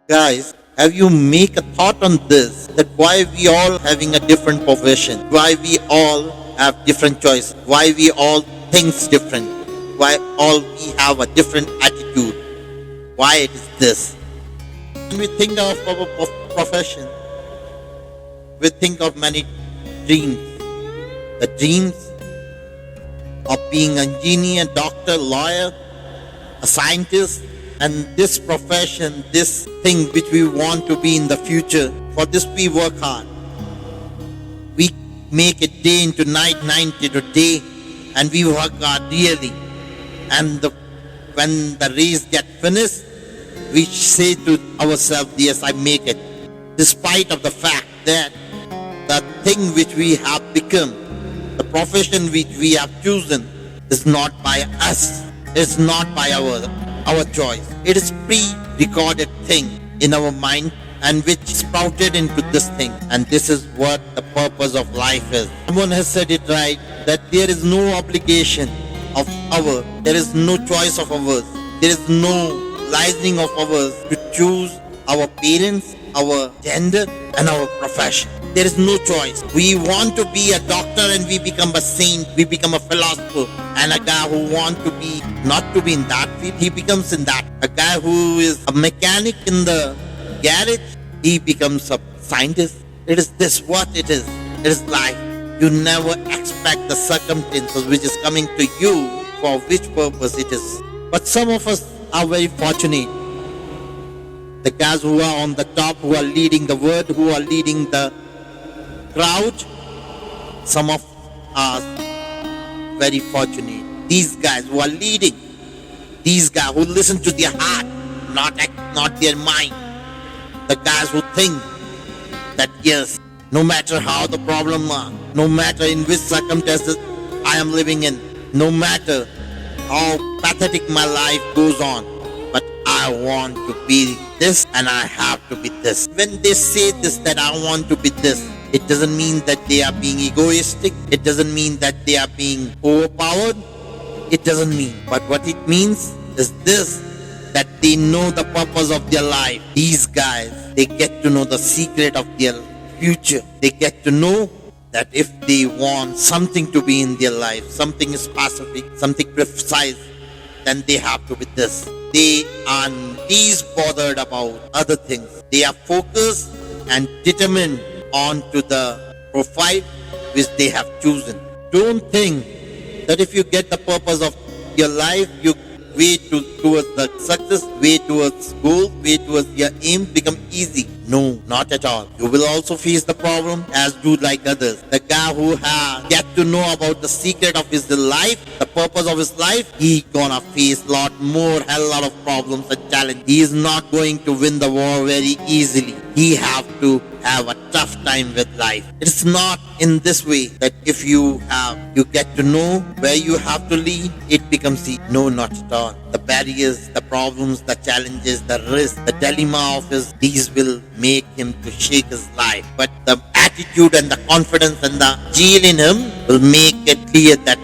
Guys, have you make a thought on this? That why we all having a different profession? Why we all have different choice? Why we all thinks different? Why all we have a different attitude? Why it is this? When we think of our profession, we think of many dreams. The dreams of being an engineer, doctor, lawyer, a scientist, and this profession, this thing which we want to be in the future. For this we work hard. We make it day into night, night into day, and we work hard really. And when the race get finished, we say to ourselves, yes, I make it. Despite of the fact that the thing which we have become, the profession which we have chosen, is not by us. It's not by our choice. It is pre-recorded thing in our mind and which sprouted into this thing. And this is what the purpose of life is. Someone has said it right, that there is no obligation of ours. There is no choice of ours. There is no licensing of ours to choose our parents, our gender, and our profession. There is no choice. We want to be a doctor and we become a saint, we become a philosopher. And a guy who wants to be, not to be in that field, he becomes in that. A guy who is a mechanic in the garage, he becomes a scientist. It is this what it is. It is life. You never expect the circumstances which is coming to you for which purpose it is. But some of us are very fortunate. The guys who are on the top, who are leading the world, who are leading the crowd, some of us very fortunate. These guys who are leading, these guys who listen to their heart, not their mind. The guys who think that yes, no matter how the problem are, no matter in which circumstances I am living in, no matter how pathetic my life goes on, but I want to be this and I have to be this. When they say this, that I want to be this, it doesn't mean that they are being egoistic. It doesn't mean that they are being overpowered. It doesn't mean. But what it means is this, that they know the purpose of their life. These guys, they get to know the secret of their future. They get to know that if they want something to be in their life, something specific, something precise, then they have to be this. They are least bothered about other things. They are focused and determined onto the profile which they have chosen. Don't think that if you get the purpose of your life, you way towards the success, way towards goal, way towards your aim become easy. No, not at all. You will also face the problem as do like others. The guy who has get to know about the secret of his life, the purpose of his life, he gonna face hell lot of problems and challenges. He is not going to win the war very easily. He have to have a tough time with life. It's not in this way that if you get to know where you have to lead, it becomes easy. No, not at all. The barriers, the problems, the challenges, the risk, the dilemma of these will make him to shake his life. But the attitude and the confidence and the zeal in him will make it clear that